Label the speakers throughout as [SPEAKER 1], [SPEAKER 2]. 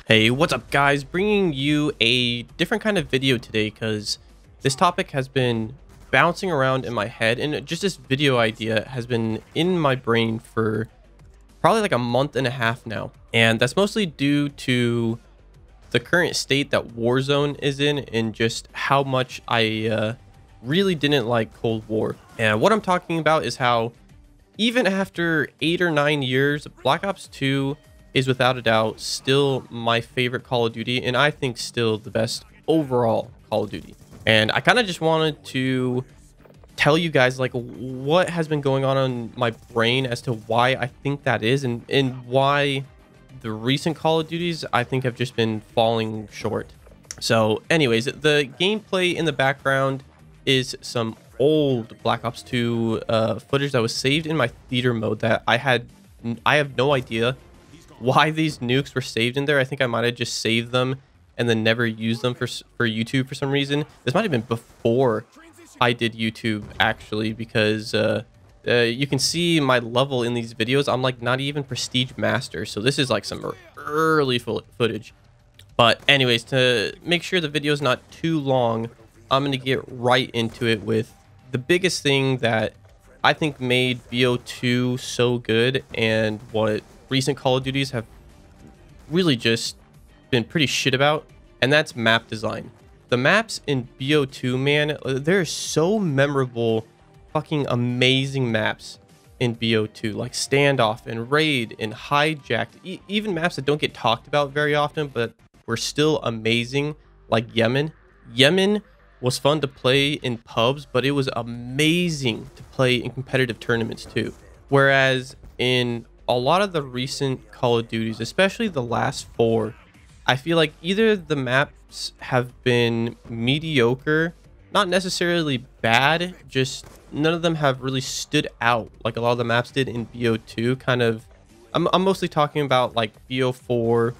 [SPEAKER 1] Hey, what's up guys? Bringing you a different kind of video today because this topic has been bouncing around in my head, and just this video idea has been in my brain for probably like a month and a half now. And that's mostly due to the current state that Warzone is in and just how much I really didn't like Cold War. And what I'm talking about is how even after 8 or 9 years, Black Ops 2 is without a doubt still my favorite Call of Duty, and I think still the best overall Call of Duty. And I kind of just wanted to tell you guys like what has been going on in my brain as to why I think that is, and why the recent Call of Duties I think have just been falling short. So anyways, the gameplay in the background is some old Black Ops 2 footage that was saved in my theater mode that I have no idea why these nukes were saved in there. I think I might have just saved them and then never used them for YouTube for some reason. This might have been before I did YouTube actually, because you can see my level in these videos. I'm like not even Prestige Master, so this is like some early footage. But anyways, to make sure the video is not too long, I'm going to get right into it with the biggest thing that I think made BO2 so good, and what recent Call of Duties have really just been pretty shit about, and that's map design. The maps in BO2, man, they're so memorable, fucking amazing maps in BO2, like Standoff and Raid and Hijacked, even maps that don't get talked about very often but were still amazing, like Yemen. Yemen was fun to play in pubs, but it was amazing to play in competitive tournaments too. Whereas in a lot of the recent Call of Duties, especially the last 4, I feel like either the maps have been mediocre, not necessarily bad, just none of them have really stood out like a lot of the maps did in BO2. Kind of, I'm mostly talking about like BO4 or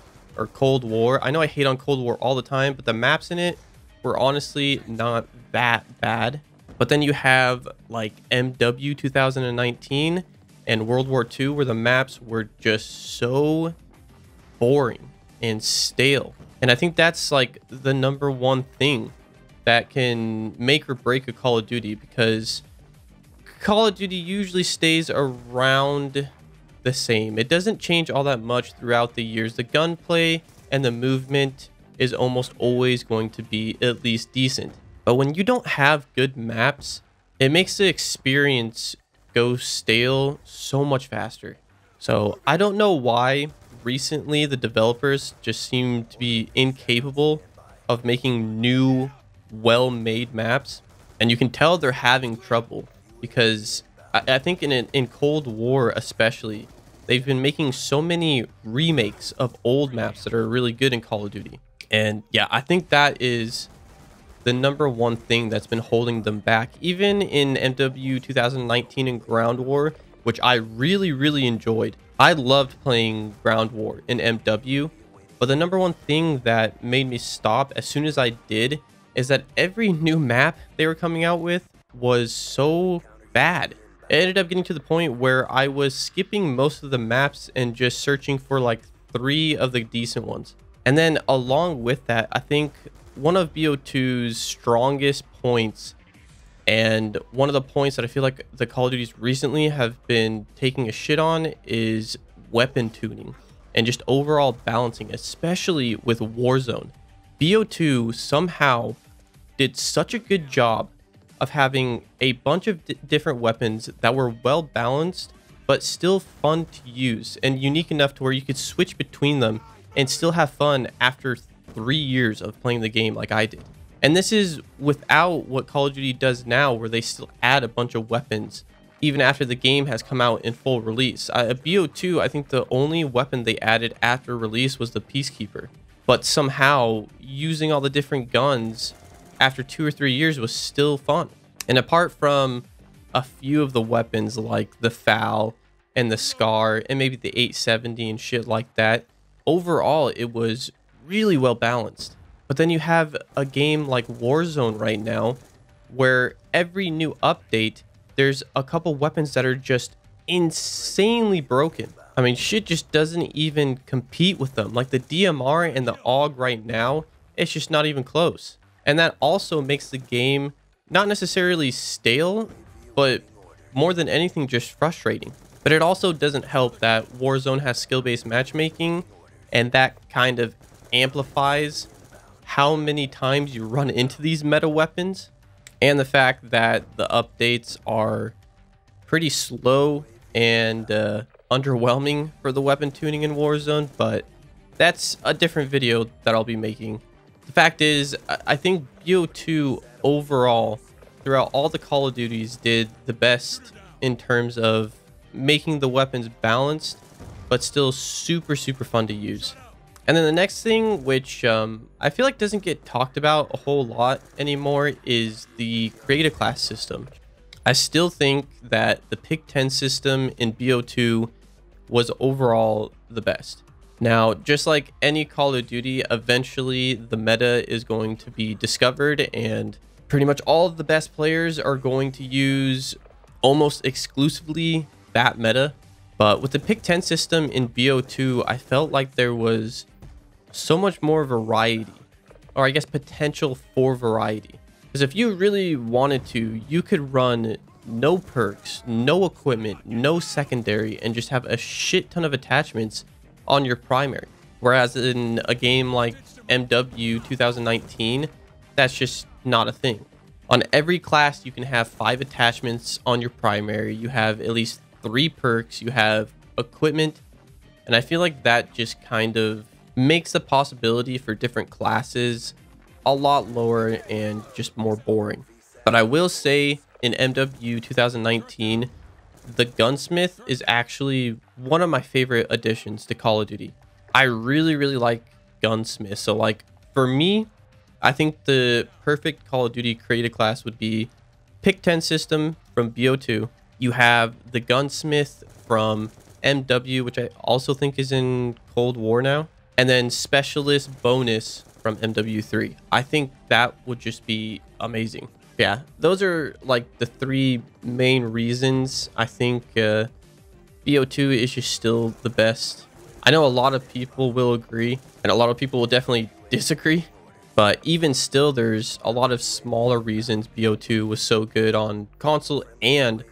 [SPEAKER 1] Cold War. I know I hate on Cold War all the time, but the maps in it were honestly not that bad. But then you have like MW 2019 and World War II, where the maps were just so boring and stale. And I think that's like the #1 thing that can make or break a Call of Duty, because Call of Duty usually stays around the same. It doesn't change all that much throughout the years. The gunplay and the movement is almost always going to be at least decent. But when you don't have good maps, it makes the experience go stale so much faster. So I don't know why recently the developers just seem to be incapable of making new, well-made maps, and you can tell they're having trouble, because I think in Cold War especially, they've been making so many remakes of old maps that are really good in Call of Duty. And yeah, I think that is the #1 thing that's been holding them back. Even in MW 2019 and Ground War, which I really enjoyed. I loved playing Ground War in MW, but the #1 thing that made me stop as soon as I did is that every new map they were coming out with was so bad. It ended up getting to the point where I was skipping most of the maps and just searching for like 3 of the decent ones. And then along with that, I think one of BO2's strongest points, and one of the points that I feel like the Call of Duties recently have been taking a shit on, is weapon tuning and just overall balancing, especially with Warzone. BO2 somehow did such a good job of having a bunch of different weapons that were well balanced but still fun to use and unique enough to where you could switch between them and still have fun after 3 years of playing the game like I did. And this is without what Call of Duty does now, where they still add a bunch of weapons even after the game has come out in full release. BO2, I think the only weapon they added after release was the Peacekeeper. But somehow using all the different guns after 2 or 3 years was still fun. And apart from a few of the weapons like the FAL and the SCAR and maybe the 870 and shit like that, overall it was really well balanced. But then you have a game like Warzone right now, where every new update, there's a couple weapons that are just insanely broken. I mean, shit just doesn't even compete with them. Like the DMR and the AUG right now, it's just not even close. And that also makes the game not necessarily stale, but more than anything, just frustrating. But it also doesn't help that Warzone has skill-based matchmaking, and that kind of amplifies how many times you run into these meta weapons, and the fact that the updates are pretty slow and underwhelming for the weapon tuning in Warzone. But that's a different video that I'll be making. The fact is, I think BO2 overall, throughout all the Call of Duties, did the best in terms of making the weapons balanced, but still super fun to use. And then the next thing, which I feel like doesn't get talked about a whole lot anymore, is the create a class system. I still think that the pick 10 system in BO2 was overall the best. Now, just like any Call of Duty, eventually the meta is going to be discovered, and pretty much all of the best players are going to use almost exclusively that meta. But with the pick 10 system in BO2, I felt like there was so much more variety, or I guess potential for variety. Because if you really wanted to, you could run no perks, no equipment, no secondary, and just have a shit ton of attachments on your primary. Whereas in a game like MW 2019, that's just not a thing. On every class, you can have 5 attachments on your primary. You have at least 3 perks. You have equipment. And I feel like that just kind of makes the possibility for different classes a lot lower and just more boring. But I will say, in MW 2019, the Gunsmith is actually one of my favorite additions to Call of Duty. I really like Gunsmith. So like for me, I think the perfect Call of Duty creative class would be pick 10 system from BO2. You have the Gunsmith from MW, which I also think is in Cold War now, and then Specialist bonus from MW3. I think that would just be amazing. Yeah, those are like the 3 main reasons I think BO2 is just still the best. I know a lot of people will agree, and a lot of people will definitely disagree, but even still, there's a lot of smaller reasons BO2 was so good on console and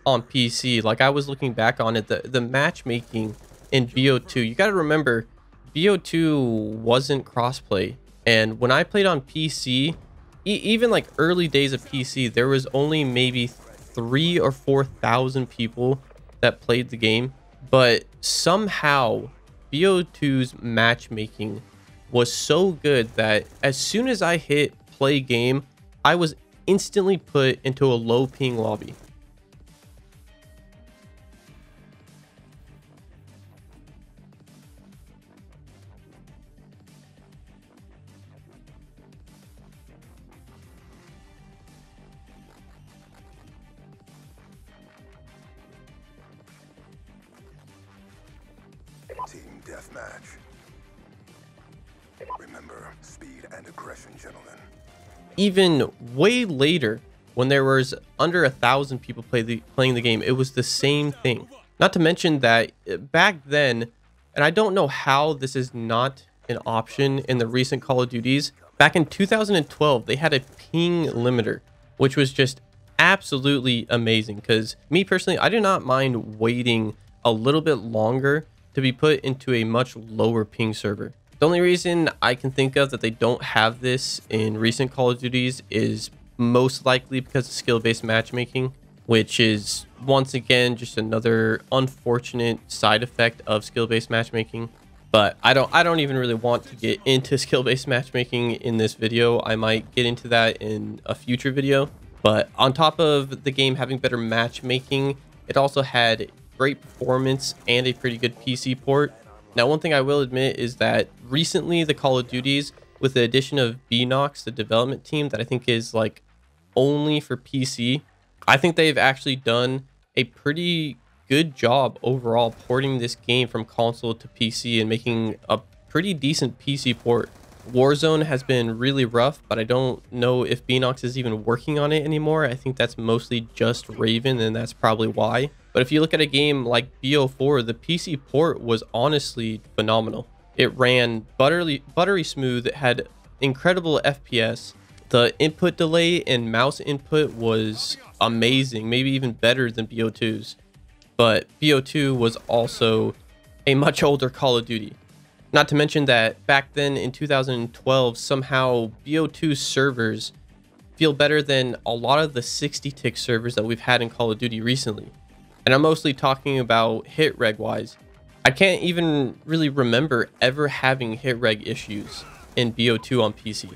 [SPEAKER 1] on PC. Like I was looking back on it, the matchmaking in BO2, you got to remember, BO2 wasn't crossplay, and when I played on PC, even like early days of PC, there was only maybe 3,000 or 4,000 people that played the game. But somehow BO2's matchmaking was so good that as soon as I hit play game, I was instantly put into a low ping lobby.
[SPEAKER 2] Team deathmatch. Remember, speed and aggression, gentlemen.
[SPEAKER 1] Even way later, when there was under 1,000 people playing the game, it was the same thing. Not to mention that back then, and I don't know how this is not an option in the recent Call of Duties, back in 2012, they had a ping limiter, which was just absolutely amazing. Because me personally, I do not mind waiting a little bit longer to be put into a much lower ping server. The only reason I can think of that they don't have this in recent Call of Duties is most likely because of skill-based matchmaking, which is once again just another unfortunate side effect of skill-based matchmaking. But I don't even really want to get into skill-based matchmaking in this video. I might get into that in a future video. But on top of the game having better matchmaking, it also had great performance and a pretty good PC port. Now, one thing I will admit is that recently the Call of Duties, with the addition of Beenox, the development team that I think is like only for PC, I think they've actually done a pretty good job overall porting this game from console to PC and making a pretty decent PC port. Warzone has been really rough, but I don't know if Beenox is even working on it anymore. I think that's mostly just Raven, and that's probably why. But if you look at a game like BO4, the PC port was honestly phenomenal. It ran buttery smooth. It had incredible FPS. The input delay and mouse input was amazing, maybe even better than BO2's. But BO2 was also a much older Call of Duty. Not to mention that back then in 2012, somehow BO2 servers feel better than a lot of the 60-tick servers that we've had in Call of Duty recently. And I'm mostly talking about hit reg wise. I can't even really remember ever having hit reg issues in BO2 on PC.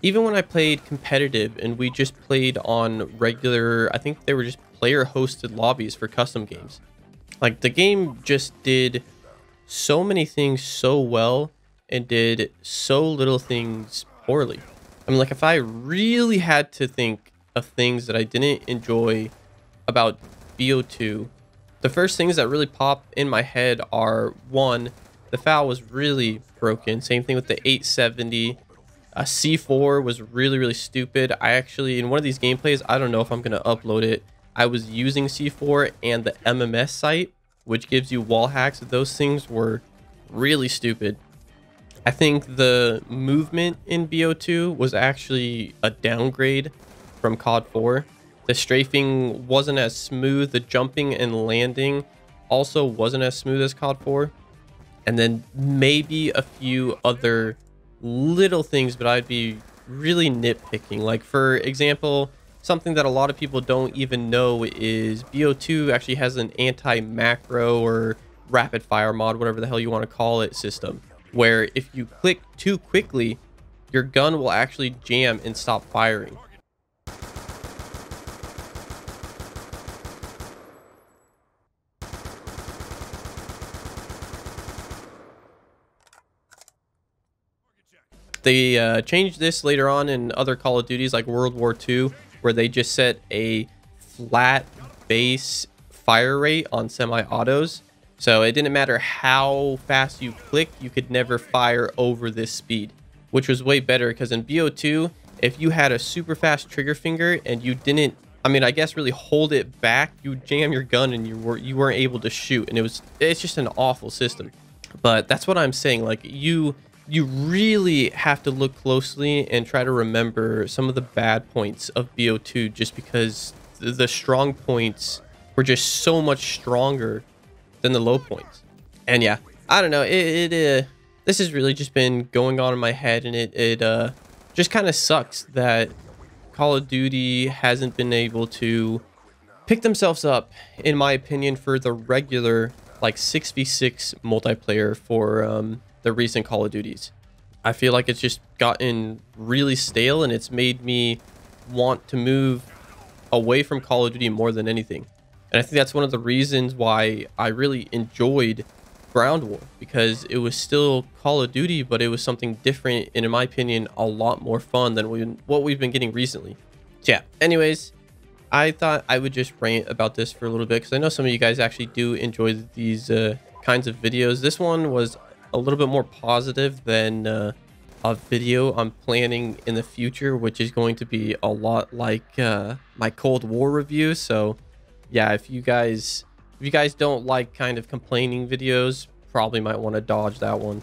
[SPEAKER 1] Even when I played competitive and we just played on regular, I think they were just player hosted lobbies for custom games. Like, the game just did so many things so well and did so little things poorly. I mean, like, if I really had to think of things that I didn't enjoy about BO2, the first things that really pop in my head are, one, the FAL was really broken. Same thing with the 870. C4 was really stupid. I actually, in one of these gameplays, I don't know if I'm going to upload it, I was using C4 and the MMS site, which gives you wall hacks. Those things were really stupid. I think the movement in BO2 was actually a downgrade from COD 4. The strafing wasn't as smooth. The jumping and landing also wasn't as smooth as COD 4. And then maybe a few other little things, but I'd be really nitpicking. Like, for example, something that a lot of people don't even know is BO2 actually has an anti-macro or rapid fire mod, whatever the hell you want to call it, system, where if you click too quickly, your gun will actually jam and stop firing. They changed this later on in other Call of Duties like World War II, where they just set a flat base fire rate on semi-autos. So it didn't matter how fast you clicked, you could never fire over this speed, which was way better because in BO2, if you had a super fast trigger finger and you didn't, I mean, I guess really hold it back, you jam your gun and you weren't able to shoot, and it's just an awful system. But that's what I'm saying. Like, you really have to look closely and try to remember some of the bad points of BO2, just because the strong points were just so much stronger than the low points. And yeah, I don't know, this has really just been going on in my head, and it just kind of sucks that Call of Duty hasn't been able to pick themselves up, in my opinion, for the regular like 6v6 multiplayer for the recent Call of Duties. I feel like it's just gotten really stale, and it's made me want to move away from Call of Duty more than anything. And I think that's one of the reasons why I really enjoyed Ground War, because it was still Call of Duty, but it was something different, and in my opinion, a lot more fun than what we've been getting recently. So yeah, anyways, I thought I would just rant about this for a little bit, because I know some of you guys actually do enjoy these kinds of videos. This one was a little bit more positive than a video I'm planning in the future, which is going to be a lot like my Cold War review. So yeah, if you guys don't like kind of complaining videos, probably might want to dodge that one.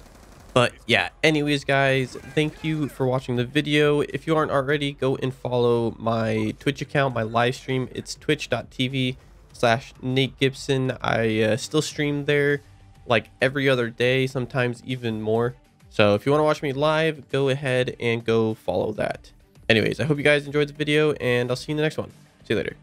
[SPEAKER 1] But yeah, anyways guys, thank you for watching the video. If you aren't already, go and follow my Twitch account, my live stream. It's twitch.tv/Nate Gibson. I still stream there like every other day, sometimes even more. So if you want to watch me live, go ahead and go follow that. Anyways, I hope you guys enjoyed the video, and I'll see you in the next one. See you later.